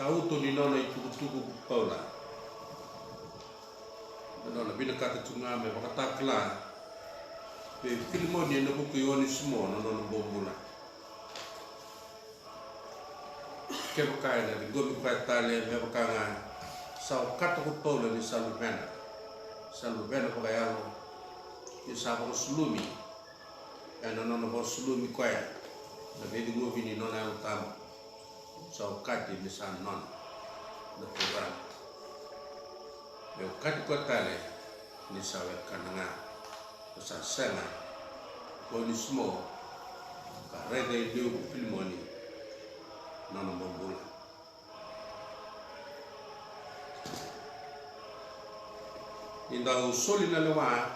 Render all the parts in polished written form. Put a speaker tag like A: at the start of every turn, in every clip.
A: Sauto ni nona i tukutuku paula. Nona bina kata tunga me wakatakla. Pe Filimoni na buku yoni sumo nona bombula. Kepa kaya na gomi kwa tale me wakanga sao kata ku paula ni salubena. Salubena pakayalo. Ni sabako sulumi. Ano nona bo sulumi kwaya. Na bedi ngovi ni nona ang tama. Sao kati misan non na program. Yo kati ko tale ni sawe kananga sa sena ko ni smo ka rede dio Filimoni non bombula. Inda usoli na lewa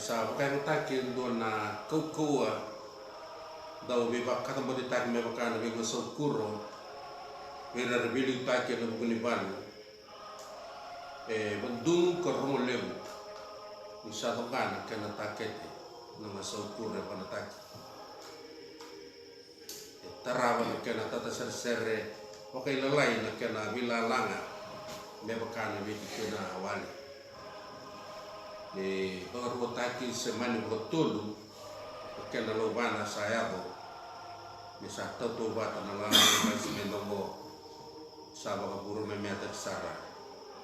A: sa kai take do na kokoa dau beba kata bodi tak me bakana beba so kurro bera rebeli tak na buguni balu bandung ko romo lebu isa to kana kana takete na so kurre pana tak tarava na kana tata serre okay lalai na kana bilalanga me bakana beti kana awali baru taki semani botulu kena lobana saya bo misa toto bata na lama mas menongo saba kaburu me meta sara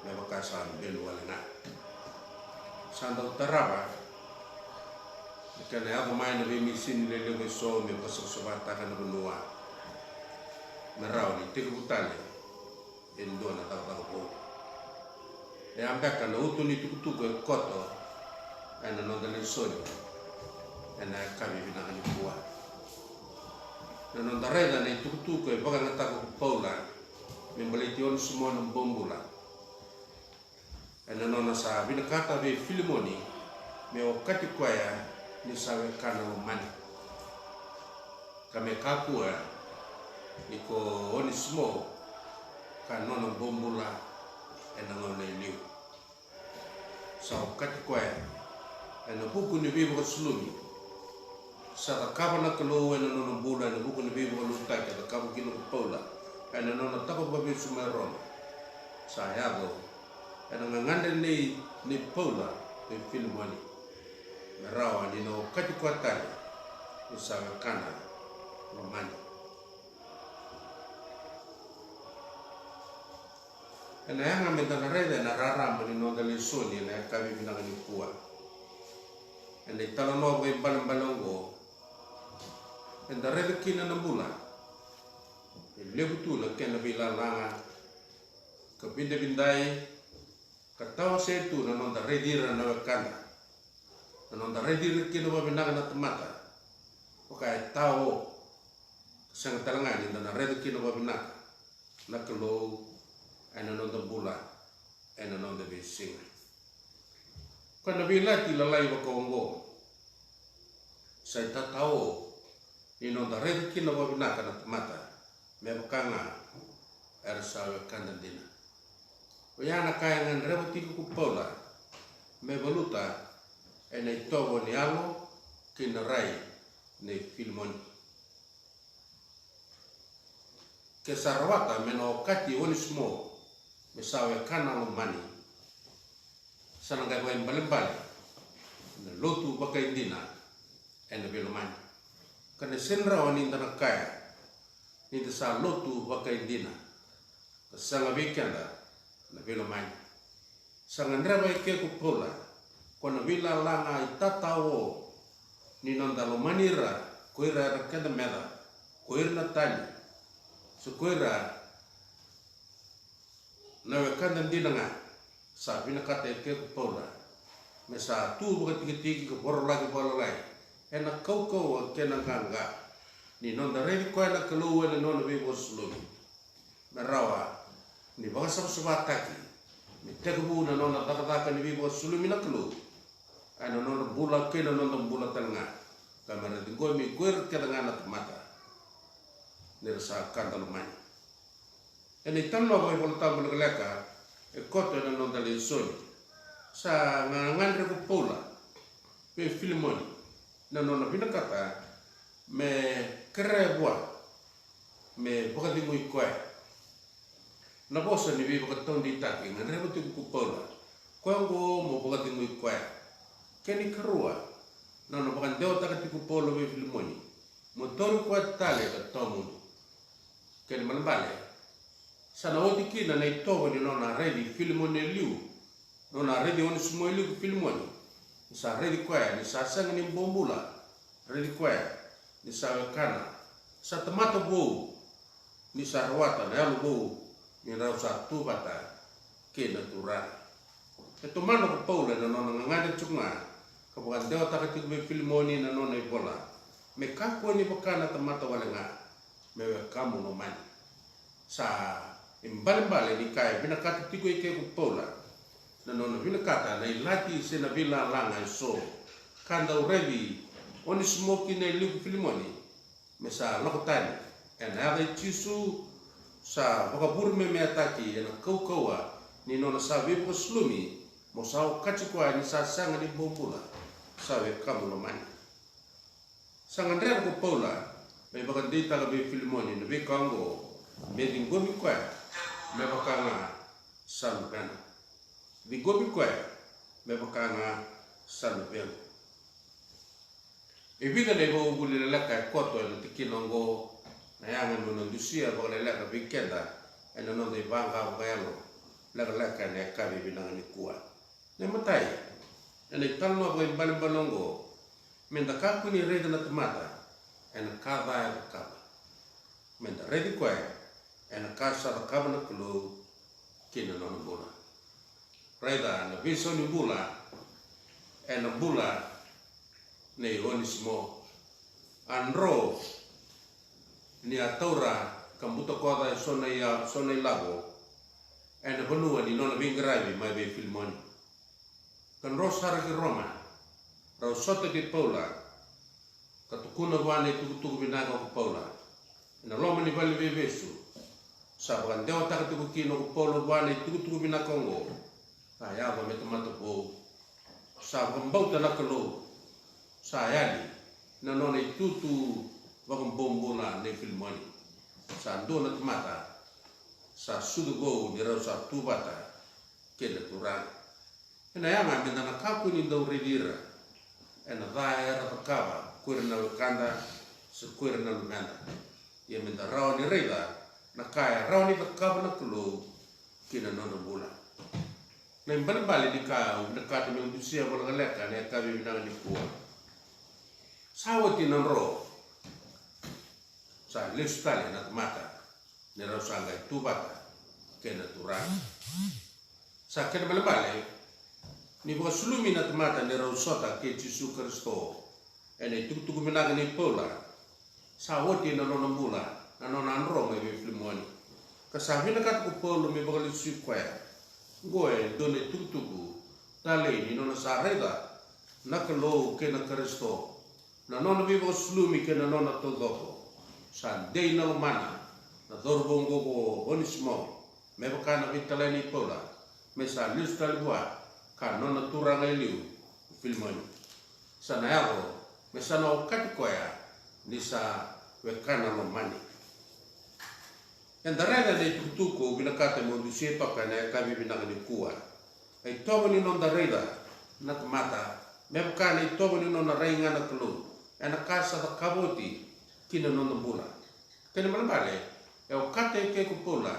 A: me bakasan belu walena sando taraba kena ako mai na bimisin le le so me pasok sobata kana benua merau ni tikutale endo na tawta ko e ambeka na utuni tukutuku koto ana no dele sodio ana kami binaka ni kuwa na non dareda ni tukutuku e baga ngata ko paula membaliti on sumo ng bombula ana no sa binakata be Filimoni me o kati kwaya ni sawe kana mani kame kakua iko oni sumo kana no bombula ena ngone liu sa o kati kwaya ena buku ni bibo sulumi sa kaba na kalo ena no bula na buku ni bibo lutai ka kaba kilo paula ena no tapa babe sumeron sa yago ena ngande ni paula ni Filimoni rawa ni no kati kwata ni sa kana romani ena yang amenta rede na rara mani no dale soni na kami binaka ni kuwa ena italono ko balongo enda rede kina na bula lebutu la kena bilalanga ka bindai ka setu na no redira na kana na no redira kina ba binaka na tamata okay tao sang talangani na rede kina ba binaka na kalo ana no da bula ana no da bisinga kana bilati lalai ba kongo sai tatao ino da red kina ba binaka na mata me bakanga ersawe kandandina oyana kaya ngan reboti ku paula me baluta ena itobo ni alo kina rai ne Filimoni ke sarawata meno kati oni smo misawe kana lo mani sananga ko embale na lotu bakai dina ena belo mani kana senra wani ndana kaya ni sa lotu bakai dina sanga weekenda na belo mani sanga ndra ba ke ku pola kona vila langa itatao ni nonda lo manira koira rakenda meda koira tani so koira na wekanda ndina nga sa binakata ke ku paula me sa tu buka tiki ko boro lagi ena kau kena ganga ni nonda revi ko na kaluwa na nona be boslumi merawa ni baka sabataki ni tegubu na nona takataka ni be boslumi na kalu ana nona bula ke na nona bula tanga kamera di gomi guer ke na mata ni sa kanta lumani eni tanno ko volta bulu leka e koto na non dale soni sa ngandre ko pola pe Filimoni na non binakata me krebwa me baka dingo ikoe na bosa ni vi baka tondi taki ngane mo tu kupola ko ngo mo baka dingo ikoe keni karua na no baka deo taka ti kupola ve filmoni mo toru ko tale ka tomu keni manbale sana odi kina na itogo ni nona ready filmoni liu nona ready on sumo liu filmoni sa ready koe ni sa sang ni bombula ready koe ni sa kana sa tomato bo ni sa rawata na alu bo ni rau sa tu bata ke natural itu mana ko paula na nona ngade chunga ka bukan deo ta ka tibe filmoni na nona ibola me ka ko ni bakana tomato wala nga me kamu no man sa imbale ni kai bina ka tigo ke ko paula na nona bina kata na ilati se na vila langa so kanda ready oni smoki na liu filmoni me sa lokotani en ave tisu sa baka burme me ataki na kaukawa ni nona sa vepo slumi mo sa kachi kwa ni sa sanga ni bombula sa ve kamu no mani sanga ndre ko paula me baka dita ka be filmoni no be kango me dingomi kwa me baka nga san ben dingomi kwa me baka nga san ben e vida le bo gule la ka koto le tikinongo na yang no lucia bo le la ka bikenda eno no de banga galo la ka ne ka bi binang ni kuwa ne matai ene talno bo balongo menda ka ku ni rede na tomata ene ka va ka menda rede kwa ene ka sa ka na kulo kina no bola reda na viso ni bula ene bula nei onismo andro ni atora kambuto koda sona lago ene bonua ni nona vingravi mai be filmoni kan rosara ki roma rau sote ki paula katukuna wane tuku binaga ko paula ina loma ni vale be besu saban deo taka tuku kino ko paula wane tuku binaga kongo ayaba me tomato bo saban bauta nakalo sayali na nona tutu wakam bombona ne filmoni sa dona tomata sa sudugo ni rau sa tubata kena turang ena yanga mena na kaku ni do redira ena vaera pakava kurna kanda se kurna mena ye mena rau ni reda na kaya rau ni pakava na kulo kina nona bula na mbali di ka na kata me usia bola galeka ne ka bi na ni kuwa sawati na ro sa lestale na mata ne rau sa ga tubata kena turang sa kena bale ni bo sulumi na tomata ne rau sota ke Jesu Kristo ene tuku minaga ni pola sa woti na nona mula na nona andro me filmoni ka sa vina ka ku polo me bogale su kwa goe done tuku tale ni nona sa reda na kalo ke na Kristo na nona bi bo sulumi ke na nona todoko sa dei na mana na dorbongo go onismo me bokana vitale ni pola me sa listal bua ka nona turanga liu filmoni sana yao me sana okati koya ni sa wekana no mani endarega de tutuko binakate mo dusie toka na kabi binakani kuwa ai tobo ni nonda reda na mata me bokana i tobo ni nona rainga na kulu ena kasa ta kaboti kina nona bula tene malbale e okate ke kupola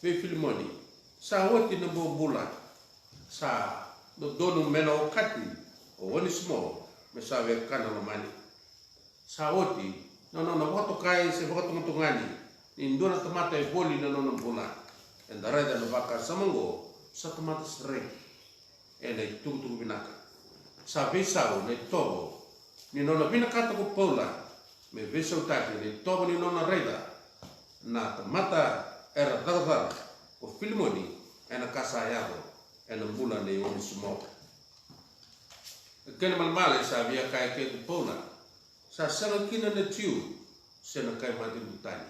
A: ve filmoni sa woti na bo bula sa dono meno kati o onismo me sabe kana no mani saoti no boto kai se boto mutungani indona tomata e boli no bola endara da no baka samango sa tomata sre ene tutu binaka sa vesao ne tobo ni no binaka to pola me vesao tati ne tobo ni no reda na tomata era dava o filmoni ena kasa yabo ena bula ne o smok kena malmale sa via kai ke pola sa sanga kina na tiu sena kai mati butani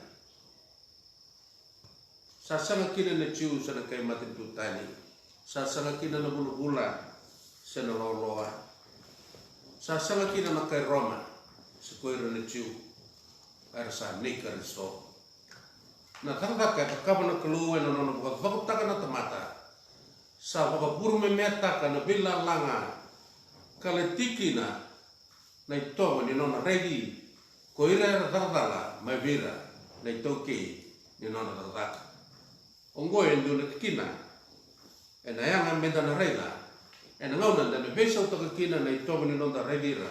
A: sa sanga kina na tiu sena kai mati butani sa sanga kina na bula sena loa sa sanga kina na kai roma se koira na tiu era sa nika risto na tarataka ka kabana kelu na nono bakutaka na tamata sa bakapuru me metaka na bila langa kale tikina na ito ni nona ready ko ira taratala mai vira na ito ke ni nona tarataka ongo endu na kina na yang menda na reda na ngauna na besa to kina na ito ni nona ready ra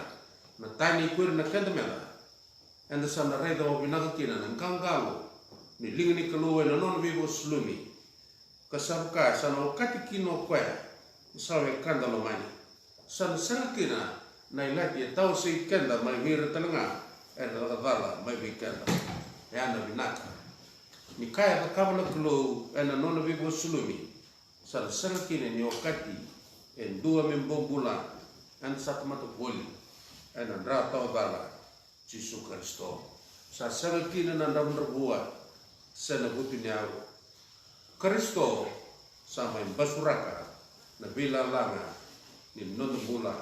A: na tani kuir na kendamela and the son of Reda of Vinagakin and Kangalo, ni Lingni Kalu and non vivo slumi. Kasabka, son of Katikino Quaya, Sawe Kandalomani. Son Sarakina, Nailati, Tausi Kenda, my Vira Talanga, and Ravala, my Vikenda, and Vinaka. Nikaya the Kabana Kalu and a non vivo slumi. Son Sarakin and Yokati, and Duamimbobula, and Satamato Poli, and Andrata Vala. Jisu Kristo. Sa kina na namrabua sa nabuti niya Kristo sa may basuraka na bila langa ni nonobula.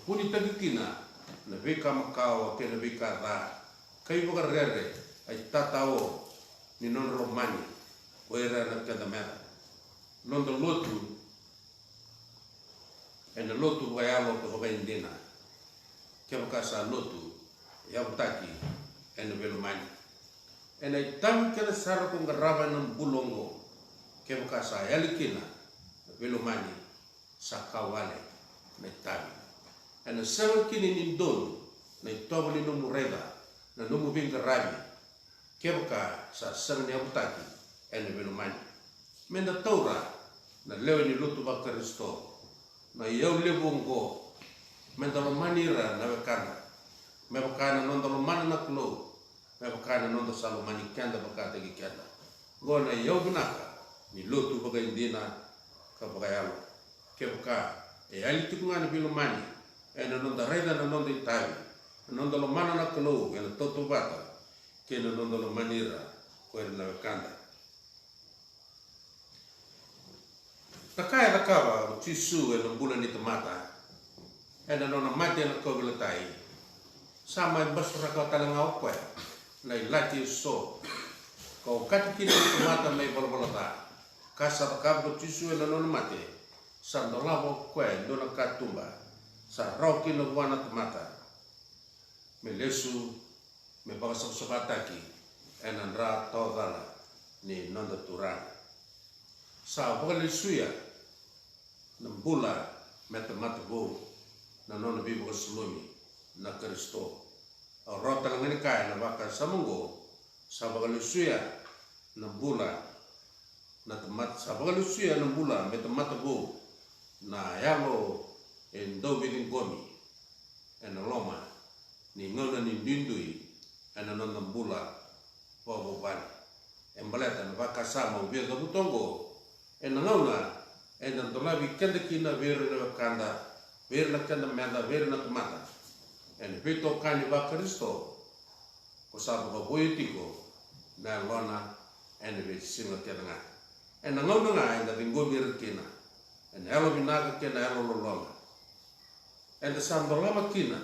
A: Puni tagikina na bika makawa ke na bika da. Kayo mga rere ay tatao ni non romani wera na kadamera. Nondo lotu ay na lotu bayalo ko indina. Kaya makasa lotu Yabutaki and Velumani. And I tam kena sarakung ravanam bulongo kebuka sa yalikina Velumani sakawale na tabi. And a sarakini nindon na itobali no mureda na numubinga rabi kebuka sa sarang Yabutaki and Velumani. Menda taura na leo ni lutu ba Kristo na yaw lebongo menda manira na wekana. Me bakana nondo mana na klo me bakana nondo salo mani kenda bakata gi kenda gona yogunaka ni lotu baga indina ka bagayalo ke baka e ali tikunga na bilo mani e na nondo reda na nondo itabi nondo lo mana na klo e na toto bata ke na nondo lo manira ko na kanda takaya takaba tisu e no bulani tomata e na nondo mate na ko tai sama basura kau talangau kau, lai lati so, kau katikina mata mai balbalata, kasar kabut tisu elanon mate, sandolabo kau dona katumba, sa roki no buana mata, melesu, me bagasok sabataki, enandra todala ni nonda turan, sa bagalesuya, nambula mata bo, na nona bibo slumi. Na Kristo. Rota lang ni kaya na baka sa munggo sa bagalusuya ng bula na tamat sa bagalusuya ng bula may tamatabo na yalo en dobiting gomi en loma ni ngona ni dindui en anon ng bula boboban en baleta na baka sa mo biya butongo en ngona en dolabi kenda kina ver na kanda ver na kanda menda ver na tamata en pito kani ba Kristo ko sabu ko politiko na lona en be singa kenanga en ngona nga en da bingo birkina en elo binaga kena elo lolonga en da sandolama kina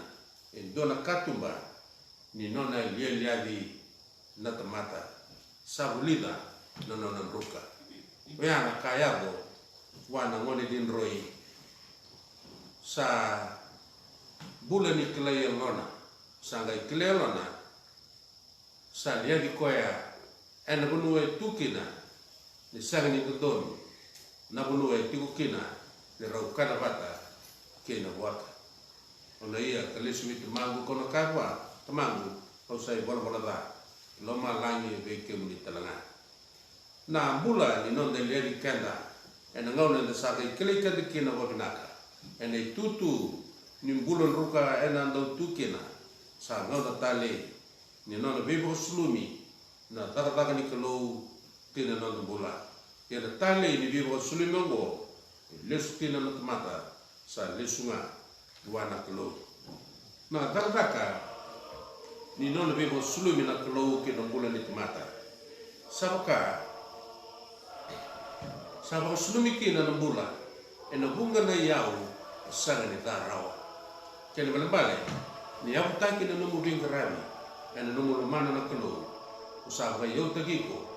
A: en dona katumba ni nona lieliadi na tamata sabulida na nona ruka yana kayabo wana ngone din roi sa bulan ni kelai lona sangai kelai lona sa dia di koya en bunue tukina ni sangni kudon na bunue tikukina ni raukana bata kena waka ona ia kalismi temangu kono kawa temangu au sai bola da loma langi be kemuni talanga na bulan ni non de leri kenda en ngone de sagai kelai kena wabinaka en tutu ni bulan ruka enando tukina sa ngona tale ni nona bebo slumi na tarataka ni kelo tina nona bula ya tale ni bebo slumi ngo lesu tina na mata sa lesunga duana kelo na tarataka ni nona bebo slumi na kelo ke no bula ni mata sabaka slumi kina na bula ena bunga na yau sa ni tarao kele balambale ni Yabutaki na numu bingarabi ena numu mana na kelo usaba yo tagiko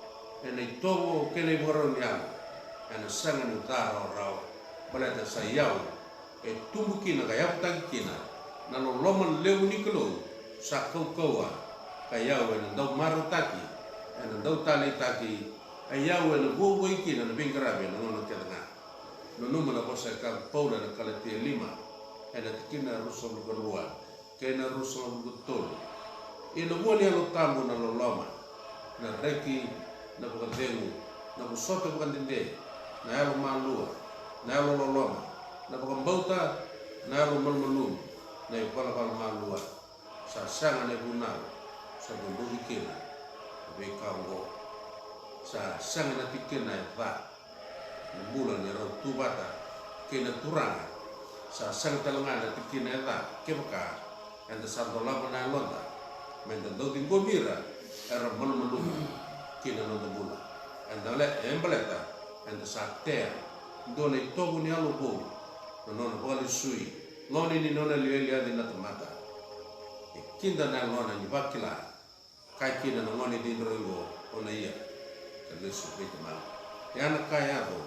A: ena itogo kene borong yang ena sangan utara rau balata sayau tumbu kina kaya tagi kina na lo loman leu nikelo sa kaua kaya ena dau maru taki ena dau tali taki ayau ena gogo kina na bingarabe na ngono tena no mana posa ka paula na kalati 5 ena tikina rusol berua kena rusol betul ina woni alo tambo na lo loma na reki na bukadengu na busoto bukandinde na alo malua na alo loloma na bukambauta na alo malmalum na ipala malua sa sanga na bunal sa bumbuki kina be kaungo sa sanga na tikina va na bulan ya rau tubata kena turanga sa sanga talangana tikina va kebaka anda santo lama na londa menda doti gomira era malmalum kina no bula anda le embaleta anda satea dona togu ni alo bo no bole sui ngoni ni nona lieli adi na mata kinda na lona ni bakila kai kina na ngoni di ringo ona ia kale su bete mal yana kaya do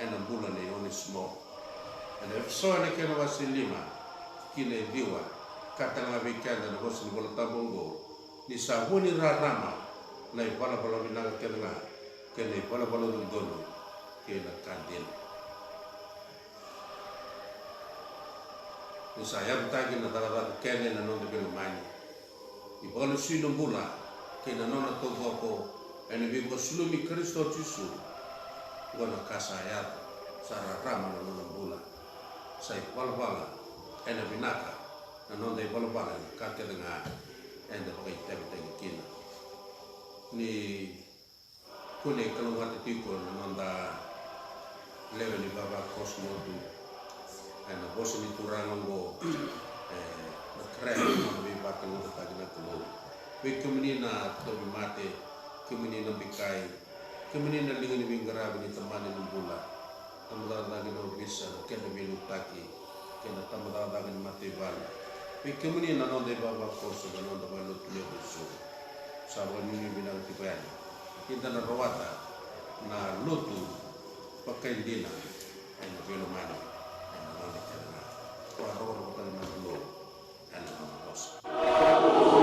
A: ena bula ni oni smo ena so na kena wasilima kina diwa katanga weekend na bosin bola tabongo ni sabuni rarama na ipala pala binaga kenga kena ipala pala dono kena kandil ni saya tagi na dala kene na no de mani ipala sino bula kena nona togo ene bigo sulumi Kristo Yesu wana kasaya sara rama na no bula sai pala ene binaka na non dei polo pala kake dengan ende pakai tebe kina ni kune kalau ngati tiko na nonda lewe ni baba kosmo tu ene bosi ni turango na kren na bi bakal no tagi na kulo we kemenina to bi mate kemenina bikai kemenina lingi ni bingara ni temani ni bula tamda lagi no bisa kena bilu taki kena tamda lagi mate bala Pekemuni na non de baba koso na non de balo tuyo so sawa nini binang tipayani kita na rawata na lutu pakai dina na belo mani na non de kana ko ro ro ko na lo ana no koso